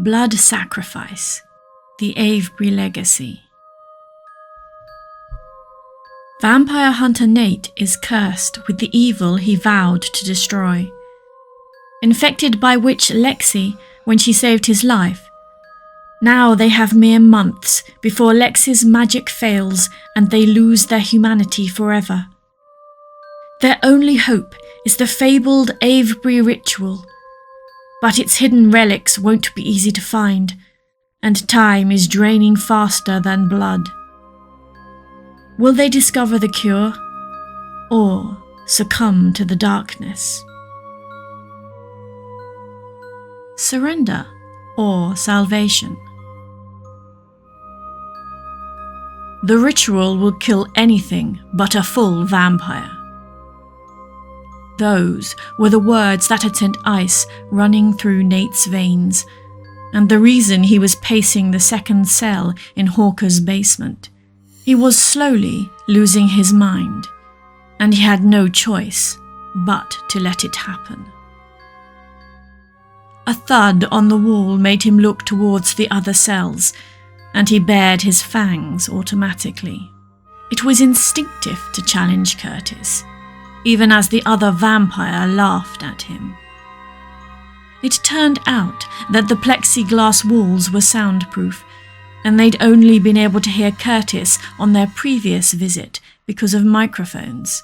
Blood Sacrifice, the Avebury Legacy. Vampire hunter Nate is cursed with the evil he vowed to destroy. Infected by witch Lexie when she saved his life. Now they have mere months before Lexie's magic fails and they lose their humanity forever. Their only hope is the fabled Avebury ritual, but its hidden relics won't be easy to find, and time is draining faster than blood. Will they discover the cure, or succumb to the darkness? Surrender or salvation. The ritual will kill anything but a full vampire. Those were the words that had sent ice running through Nate's veins, and the reason he was pacing the second cell in Hawker's basement. He was slowly losing his mind, and he had no choice but to let it happen. A thud on the wall made him look towards the other cells, and he bared his fangs automatically. It was instinctive to challenge Curtis, even as the other vampire laughed at him. It turned out that the plexiglass walls were soundproof, and they'd only been able to hear Curtis on their previous visit because of microphones,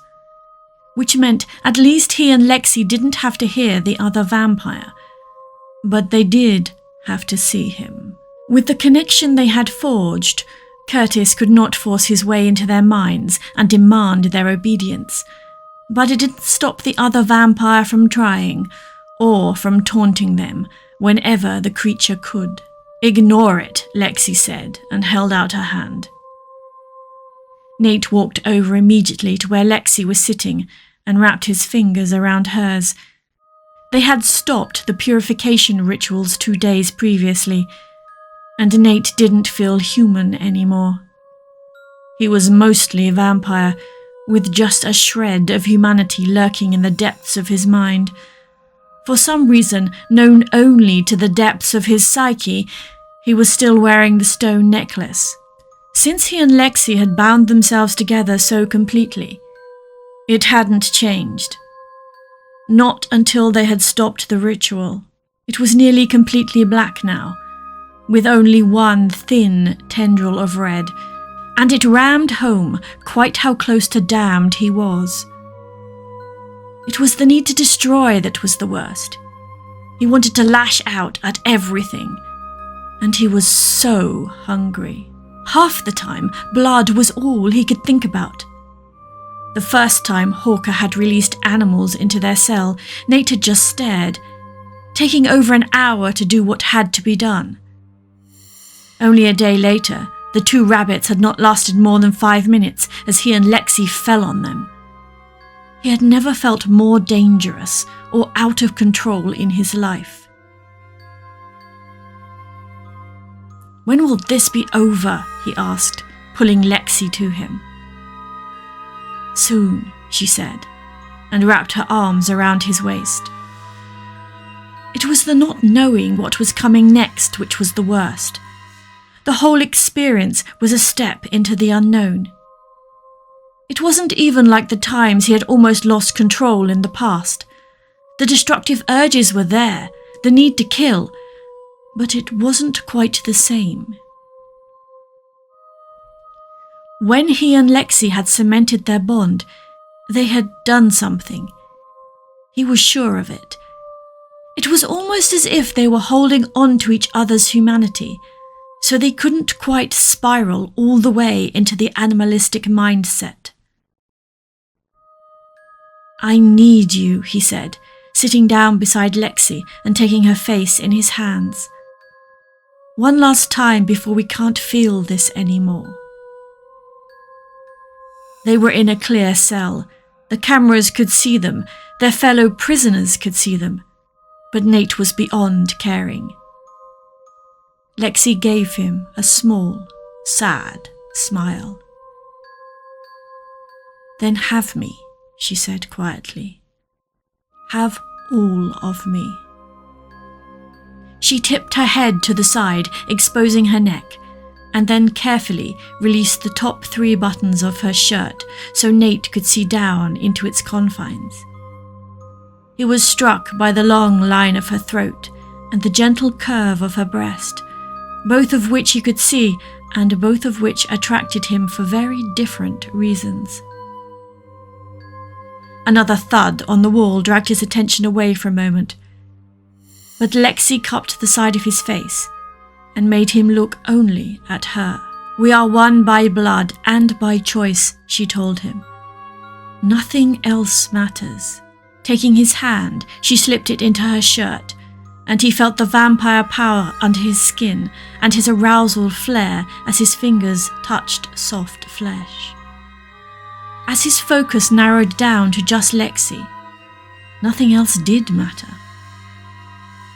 which meant at least he and Lexie didn't have to hear the other vampire, but they did have to see him. With the connection they had forged, Curtis could not force his way into their minds and demand their obedience, but it didn't stop the other vampire from trying, or from taunting them whenever the creature could. "Ignore it," Lexie said, and held out her hand. Nate walked over immediately to where Lexie was sitting and wrapped his fingers around hers. They had stopped the purification rituals 2 days previously, and Nate didn't feel human anymore. He was mostly a vampire, with just a shred of humanity lurking in the depths of his mind. For some reason, known only to the depths of his psyche, he was still wearing the stone necklace. Since he and Lexie had bound themselves together so completely, it hadn't changed. Not until they had stopped the ritual. It was nearly completely black now, with only one thin tendril of red, and it rammed home quite how close to damned he was. It was the need to destroy that was the worst. He wanted to lash out at everything, and he was so hungry. Half the time, blood was all he could think about. The first time Hawker had released animals into their cell, Nate had just stared, taking over an hour to do what had to be done. Only a day later, the 2 rabbits had not lasted more than 5 minutes as he and Lexie fell on them. He had never felt more dangerous or out of control in his life. "When will this be over?" he asked, pulling Lexie to him. "Soon," she said, and wrapped her arms around his waist. It was the not knowing what was coming next which was the worst. The whole experience was a step into the unknown. It wasn't even like the times he had almost lost control in the past. The destructive urges were there, the need to kill, but it wasn't quite the same. When he and Lexie had cemented their bond, they had done something. He was sure of it. It was almost as if they were holding on to each other's humanity, so they couldn't quite spiral all the way into the animalistic mindset. "I need you," he said, sitting down beside Lexie and taking her face in his hands. "One last time before we can't feel this anymore." They were in a clear cell. The cameras could see them, their fellow prisoners could see them, but Nate was beyond caring. Lexie gave him a small, sad smile. "Then have me," she said quietly. "Have all of me." She tipped her head to the side, exposing her neck, and then carefully released the top 3 buttons of her shirt so Nate could see down into its confines. He was struck by the long line of her throat and the gentle curve of her breast, both of which he could see and both of which attracted him for very different reasons. Another thud on the wall dragged his attention away for a moment, but Lexie cupped the side of his face and made him look only at her. "We are one by blood and by choice," she told him. "Nothing else matters." Taking his hand, she slipped it into her shirt, and he felt the vampire power under his skin and his arousal flare as his fingers touched soft flesh. As his focus narrowed down to just Lexie, nothing else did matter.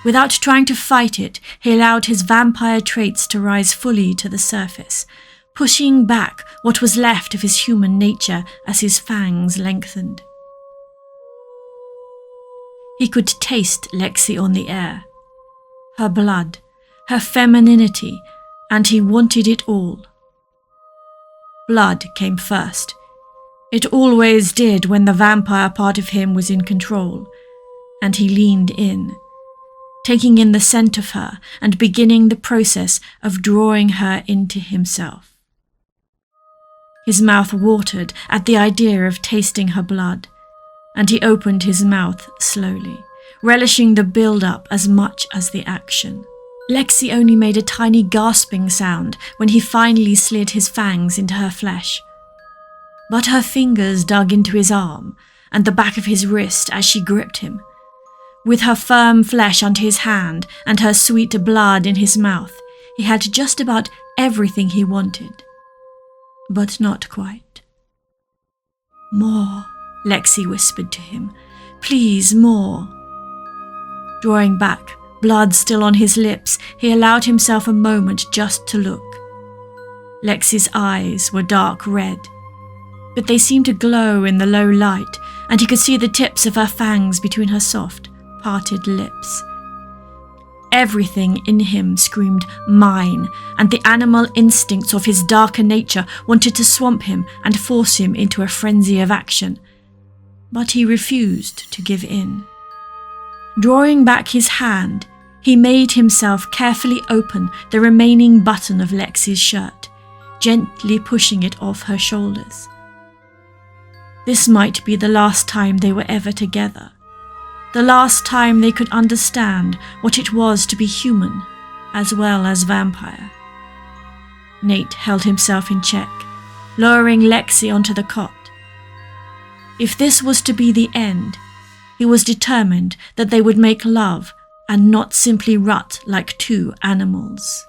Without trying to fight it, he allowed his vampire traits to rise fully to the surface, pushing back what was left of his human nature as his fangs lengthened. He could taste Lexie on the air, her blood, her femininity, and he wanted it all. Blood came first. It always did when the vampire part of him was in control, and he leaned in, taking in the scent of her and beginning the process of drawing her into himself. His mouth watered at the idea of tasting her blood, and he opened his mouth slowly, relishing the build-up as much as the action. Lexie only made a tiny gasping sound when he finally slid his fangs into her flesh. But her fingers dug into his arm and the back of his wrist as she gripped him. With her firm flesh under his hand and her sweet blood in his mouth, he had just about everything he wanted. But not quite. "More," Lexie whispered to him. "Please, more." Drawing back, blood still on his lips, he allowed himself a moment just to look. Lexie's eyes were dark red, but they seemed to glow in the low light, and he could see the tips of her fangs between her soft, parted lips. Everything in him screamed mine, and the animal instincts of his darker nature wanted to swamp him and force him into a frenzy of action. But he refused to give in. Drawing back his hand, he made himself carefully open the remaining button of Lexie's shirt, gently pushing it off her shoulders. This might be the last time they were ever together, the last time they could understand what it was to be human as well as vampire. Nate held himself in check, lowering Lexie onto the cot. If this was to be the end, he was determined that they would make love and not simply rut like 2 animals.